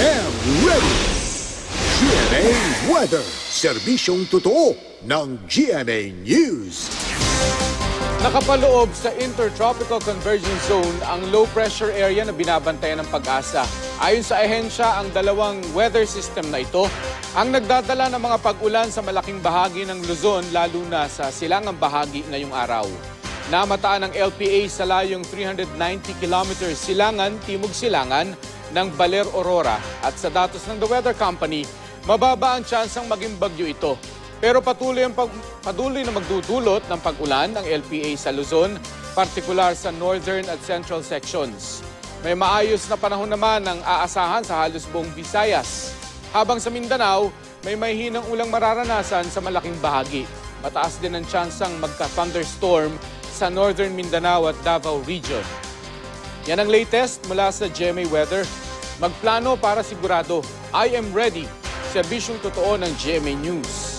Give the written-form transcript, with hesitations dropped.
am ready! GMA Weather, serbisyong totoo ng GMA News. Nakapaloob sa Intertropical Convergence Zone ang low-pressure area na binabantayan ng Pag-asa. Ayon sa ahensya, ang dalawang weather system na ito ang nagdadala ng mga pag-ulan sa malaking bahagi ng Luzon, lalo na sa silangang bahagi ngayong araw. Namataan ng LPA sa layong 390 kilometers silangan-timog silangan ng Baler, Aurora. At sa datos ng The Weather Company, mababa ang tsansang maging bagyo ito. Pero patuloy na magdudulot ng pag-ulan ang LPA sa Luzon, partikular sa northern at central sections. May maayos na panahon naman ang aasahan sa halos buong Visayas. Habang sa Mindanao, may mahihinang ulang mararanasan sa malaking bahagi. Mataas din ang tsansang magka-thunderstorm sa northern Mindanao at Davao region. Yan ang latest mula sa GMA Weather. Magplano para sigurado. I am ready. Serbisyong totoo ng GMA News.